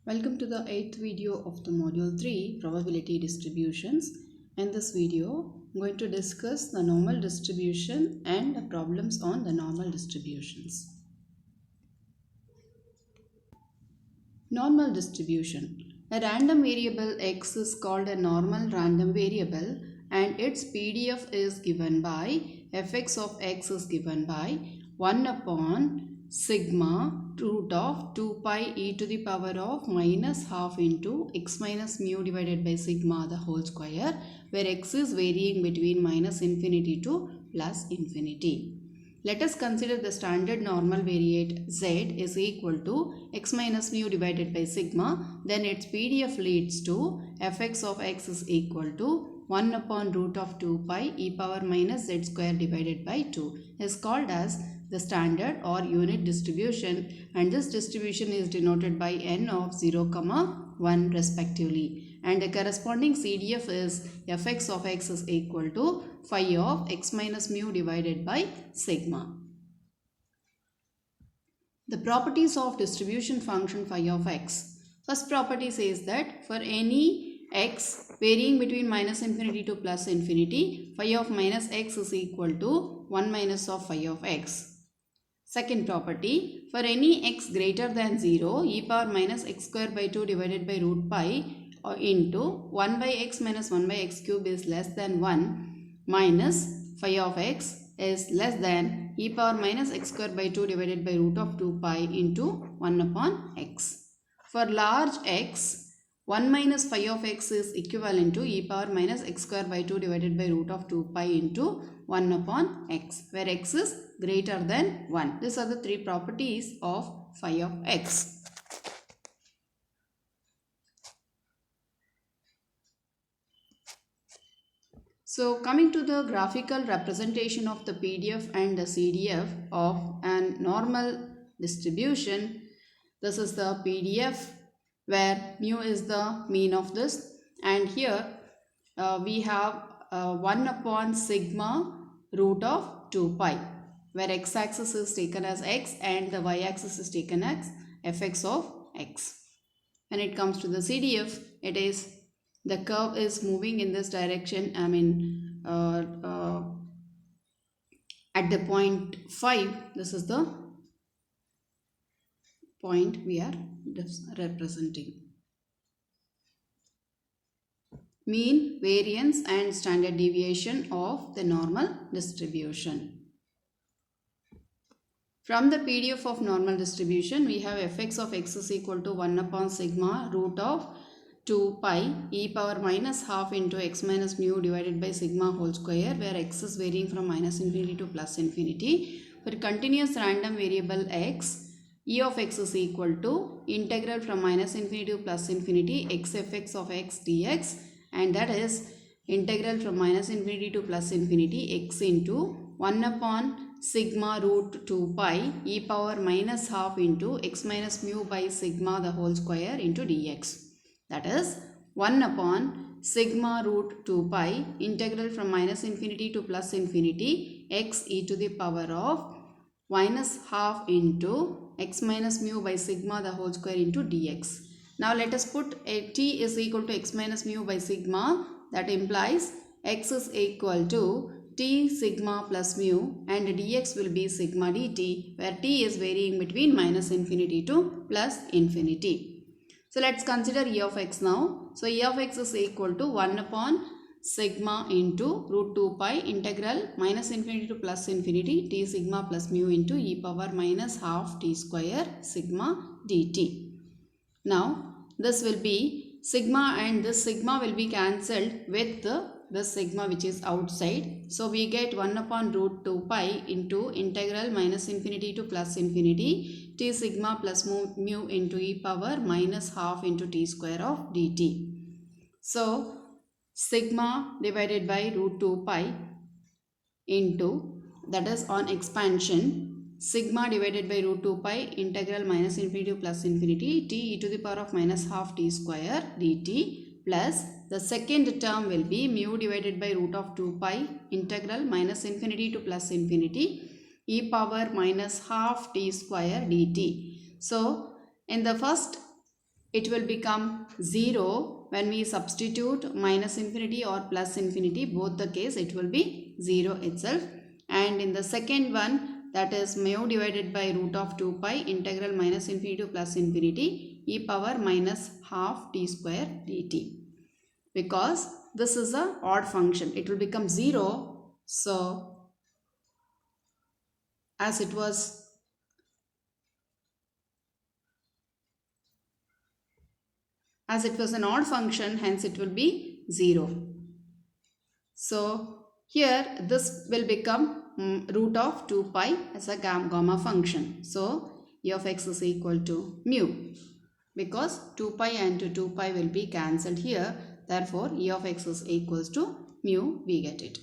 Welcome to the 8th video of the module 3 probability distributions. In this video, I'm going to discuss the normal distribution and the problems on the normal distributions. Normal distribution. A random variable x is called a normal random variable and its PDF is given by fx of x is given by 1 upon sigma root of 2 pi e to the power of minus half into x minus mu divided by sigma the whole square, where x is varying between minus infinity to plus infinity. Let us consider the standard normal variate z is equal to x minus mu divided by sigma. Then its PDF leads to fx of x is equal to 1 upon root of 2 pi e power minus z square divided by 2 is called as the standard or unit distribution, and this distribution is denoted by n of 0, 1 respectively, and the corresponding CDF is fx of x is equal to phi of x minus mu divided by sigma. The properties of distribution function phi of x. First property says that for any x varying between minus infinity to plus infinity, phi of minus x is equal to 1 minus of phi of x. Second property, for any x greater than 0, e power minus x square by 2 divided by root pi into 1 by x minus 1 by x cube is less than 1 minus phi of x is less than e power minus x square by 2 divided by root of 2 pi into 1 upon x. For large x, 1 minus phi of x is equivalent to e power minus x square by 2 divided by root of 2 pi into 1 upon x, where x is greater than 1. These are the three properties of phi of x. So coming to the graphical representation of the PDF and the CDF of an normal distribution, this is the PDF where mu is the mean of this, and here we have 1 upon sigma root of 2 pi, where x-axis is taken as x and the y-axis is taken as fx of x. When it comes to the CDF, it is the curve is moving in this direction, at the point 5, this is the point we are representing. Mean, variance and standard deviation of the normal distribution. From the PDF of normal distribution, we have fx of x is equal to 1 upon sigma root of 2 pi e power minus half into x minus mu divided by sigma whole square, where x is varying from minus infinity to plus infinity. For continuous random variable x, e of x is equal to integral from minus infinity to plus infinity x fx of x dx, and that is integral from minus infinity to plus infinity x into 1 upon sigma root 2 pi e power minus half into x minus mu by sigma the whole square into dx. That is 1 upon sigma root 2 pi integral from minus infinity to plus infinity x e to the power of minus half into x minus mu by sigma the whole square into dx. Now let us put a t is equal to x minus mu by sigma. That implies x is equal to t sigma plus mu and dx will be sigma dt, where t is varying between minus infinity to plus infinity. So let's consider e of x now. So e of x is equal to 1 upon sigma into root 2 pi integral minus infinity to plus infinity t sigma plus mu into e power minus half t square sigma dt. Now this will be sigma and this sigma will be cancelled with this sigma which is outside. So we get 1 upon root 2 pi into integral minus infinity to plus infinity t sigma plus mu into e power minus half into t square of dt. So sigma divided by root 2 pi into, that is on expansion, sigma divided by root 2 pi integral minus infinity to plus infinity t e to the power of minus half t square dt, plus the second term will be mu divided by root of 2 pi integral minus infinity to plus infinity e power minus half t square dt. So in the first it will become 0 when we substitute minus infinity or plus infinity. Both the case it will be 0 itself. And in the second one, that is mu divided by root of 2 pi integral minus infinity to plus infinity e power minus half t square dt. Because this is a odd function, it will become 0. So as it was an odd function, hence it will be 0. So here this will become root of 2 pi as a gamma function. So e of x is equal to mu, because 2 pi and 2 pi will be cancelled here. Therefore e of x is equals to mu, we get it.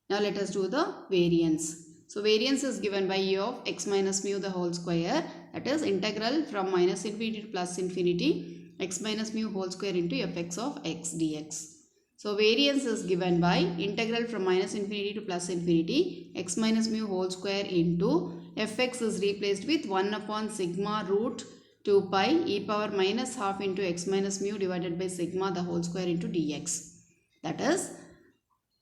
Now let us do the variance. So variance is given by e of x minus mu the whole square, that is integral from minus infinity to plus infinity x minus mu whole square into fx of x dx. So variance is given by integral from minus infinity to plus infinity x minus mu whole square into fx is replaced with 1 upon sigma root 2 pi e power minus half into x minus mu divided by sigma the whole square into dx. That is,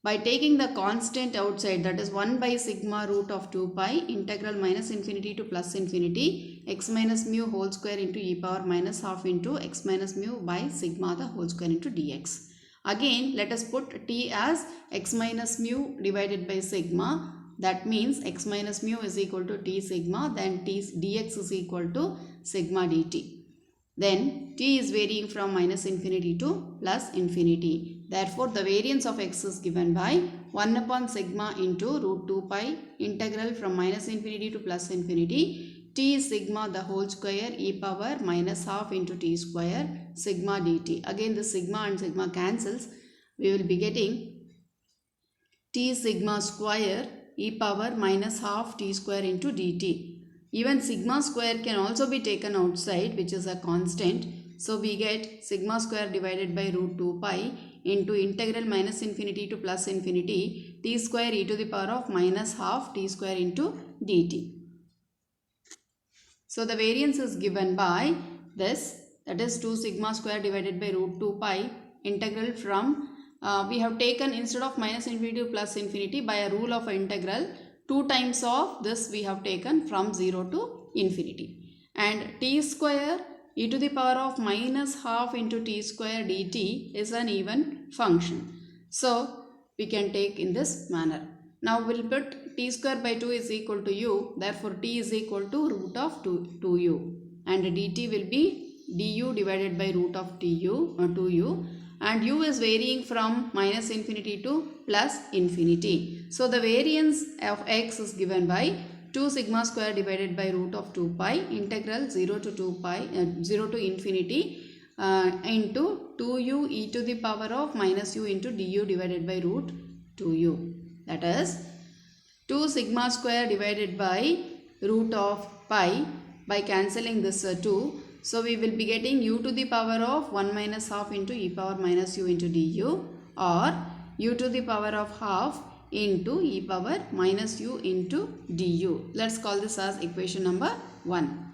by taking the constant outside, that is 1 by sigma root of 2 pi integral minus infinity to plus infinity x minus mu whole square into e power minus half into x minus mu by sigma the whole square into dx. Again, let us put t as x minus mu divided by sigma. That means x minus mu is equal to t sigma, then t dx is equal to sigma dt. Then t is varying from minus infinity to plus infinity. Therefore, the variance of x is given by 1 upon sigma into root 2 pi integral from minus infinity to plus infinity t sigma the whole square e power minus half into t square sigma dt. Again the sigma and sigma cancels. We will be getting t sigma square e power minus half t square into dt. Even sigma square can also be taken outside, which is a constant. So we get sigma square divided by root 2 pi into integral minus infinity to plus infinity t square e to the power of minus half t square into dt. So the variance is given by this, that is 2 sigma square divided by root 2 pi integral from, we have taken instead of minus infinity to plus infinity by a rule of integral, 2 times of this we have taken from 0 to infinity. And t square e to the power of minus half into t square dt is an even function. So we can take in this manner. Now we'll put t square by 2 is equal to u. Therefore t is equal to root of 2u. And dt will be du divided by root of 2u. And u is varying from minus infinity to plus infinity. So the variance of x is given by 2 sigma square divided by root of 2 pi integral 0 to 2 pi 0 to infinity into 2u e to the power of minus u into du divided by root 2u. That is 2 sigma square divided by root of pi, by cancelling this 2. So we will be getting u to the power of 1 minus half into e power minus u into du, or u to the power of half into e power minus u into du. Let's call this as equation number 1.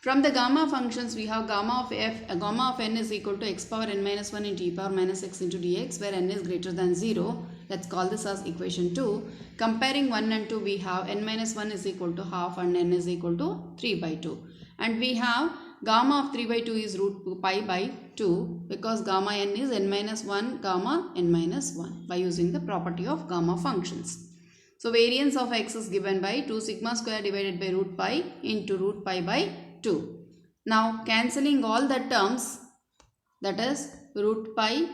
From the gamma functions, we have gamma of n is equal to x power n minus 1 into e power minus x into dx, where n is greater than 0. Let's call this as equation 2. Comparing 1 and 2, we have n minus 1 is equal to half and n is equal to 3 by 2. And we have gamma of 3 by 2 is root pi by 2, because gamma n is n minus 1 gamma n minus 1 by using the property of gamma functions. So variance of x is given by 2 sigma square divided by root pi into root pi by 2. Now cancelling all the terms, that is root pi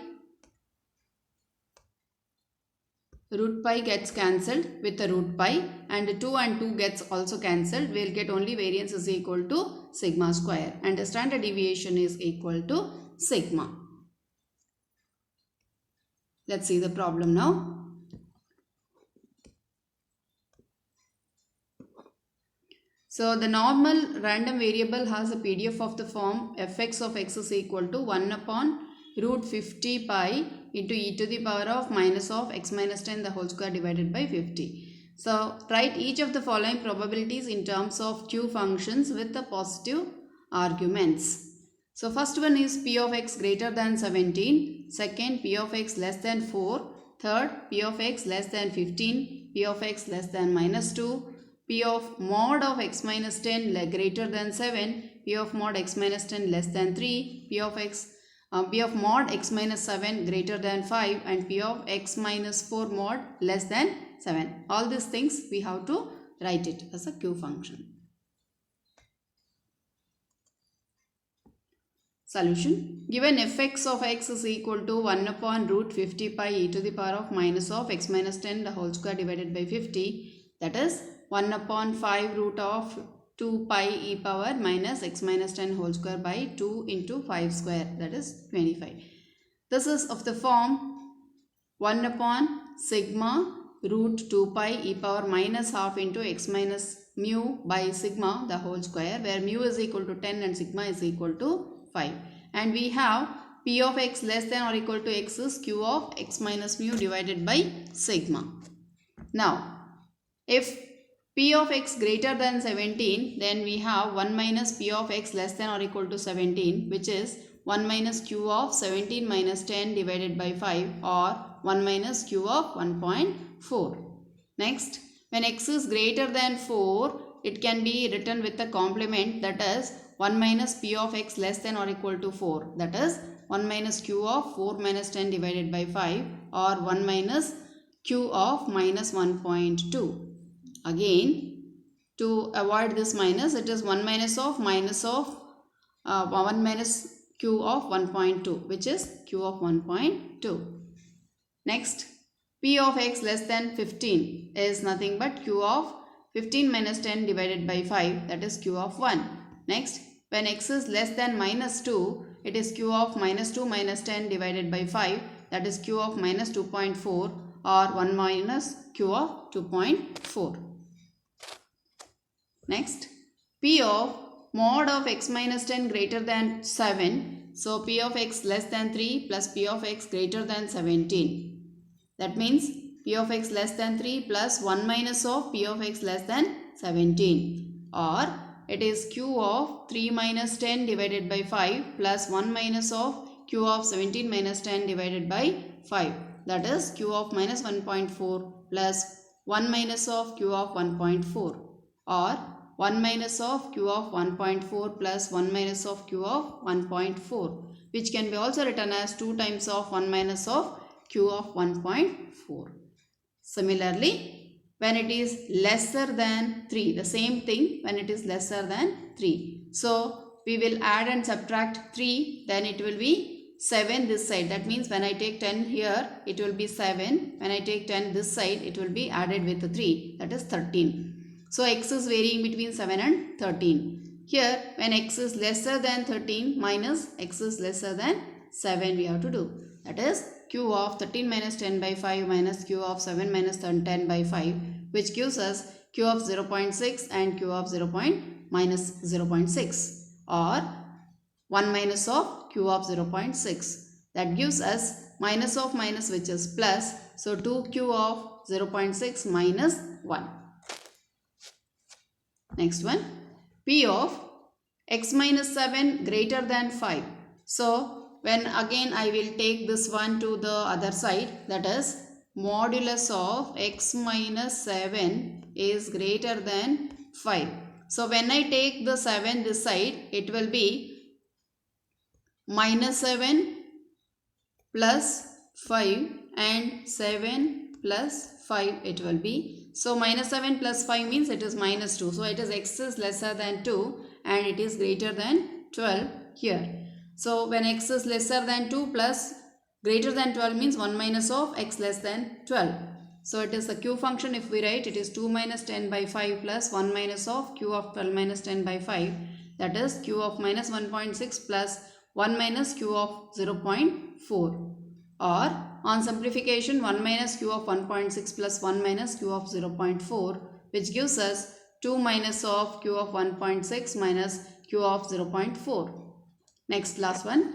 gets cancelled with the root pi, and 2 and 2 gets also cancelled. We will get only variance is equal to sigma square, and the standard deviation is equal to sigma. Let's see the problem now. So the normal random variable has a PDF of the form fx of x is equal to 1 upon root 50 pi into e to the power of minus of x minus 10 the whole square divided by 50. So write each of the following probabilities in terms of q functions with the positive arguments. So first one is p of x greater than 17, second p of x less than 4, third p of x less than 15, p of x less than minus 2, p of mod of x minus 10 greater than 7, p of mod x minus 10 less than 3, p of mod x minus 7 greater than 5, and p of x minus 4 mod less than 7. All these things we have to write it as a Q function. Solution. Given fx of x is equal to 1 upon root 50 pi e to the power of minus of x minus 10 the whole square divided by 50, that is 1 upon 5 root of 2 pi e power minus x minus 10 whole square by 2 into 5 square, that is 25. This is of the form 1 upon sigma root 2 pi e power minus half into x minus mu by sigma the whole square, where mu is equal to 10 and sigma is equal to 5. And we have p of x less than or equal to x is q of x minus mu divided by sigma. Now, if p of x greater than 17, then we have 1 minus p of x less than or equal to 17, which is 1 minus q of 17 minus 10 divided by 5, or 1 minus q of 1.4. Next, when x is greater than 4, it can be written with a complement, that is 1 minus p of x less than or equal to 4, that is 1 minus q of 4 minus 10 divided by 5, or 1 minus q of minus 1.2. Again, to avoid this minus, it is 1 minus 1 minus q of 1.2, which is q of 1.2. Next, p of x less than 15 is nothing but q of 15 minus 10 divided by 5, that is q of 1. Next, when x is less than minus 2, it is q of minus 2 minus 10 divided by 5, that is q of minus 2.4, or 1 minus q of 2.4. Next, p of mod of x minus 10 greater than 7. So, p of x less than 3 plus p of x greater than 17. That means p of x less than 3 plus 1 minus of p of x less than 17, or it is q of 3 minus 10 divided by 5 plus 1 minus of q of 17 minus 10 divided by 5, that is q of minus 1.4 plus 1 minus of q of 1.4, or 1 minus of q of 1.4 plus 1 minus of q of 1.4, which can be also written as 2 times of 1 minus of q of 1.4. Similarly, when it is lesser than 3, the same thing when it is lesser than 3. So, we will add and subtract 3, then it will be 7 this side. That means when I take 10 here, it will be 7. When I take 10 this side, it will be added with 3, that is 13. So, x is varying between 7 and 13. Here, when x is lesser than 13 minus x is lesser than 7, we have to do. That is q of 13 minus 10 by 5 minus q of 7 minus 10 by 5, which gives us q of 0.6 and q of minus 0.6, or 1 minus of q of 0.6. That gives us minus of minus, which is plus. So, 2q of 0.6 minus 1. Next one, p of x minus 7 greater than 5. So, when again I will take this one to the other side, that is modulus of x minus 7 is greater than 5. So, when I take the 7 this side, it will be minus 7 plus 5 and 7 plus 5 it will be. So, minus 7 plus 5 means it is minus 2. So, it is x is lesser than 2 and it is greater than 12 here. So, when x is lesser than 2 plus greater than 12 means 1 minus of x less than 12. So, it is a q function. If we write, it is 2 minus 10 by 5 plus 1 minus of q of 12 minus 10 by 5. That is q of minus 1.6 plus 1 minus q of 0.4. Or on simplification, 1 minus q of 1.6 plus 1 minus q of 0.4, which gives us 2 minus of q of 1.6 minus q of 0.4. Next, last one,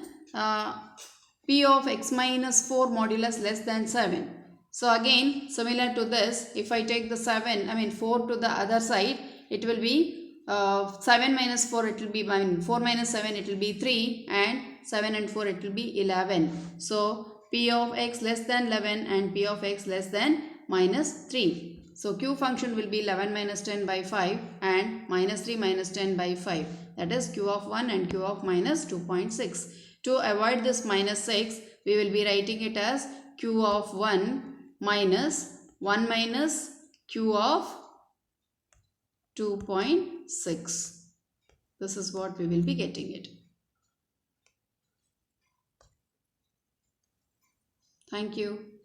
p of x minus 4 modulus less than 7. So, again similar to this, if I take the 4 to the other side, it will be 7 minus 4 it will be 4 minus 7 it will be 3, and 7 and 4 it will be 11. So p of x less than 11 and p of x less than minus 3. So q function will be 11 minus 10 by 5 and minus 3 minus 10 by 5. That is q of 1 and q of minus 2.6. To avoid this minus 6, we will be writing it as q of 1 minus 1 minus q of 2.6. This is what we will be getting it. Thank you.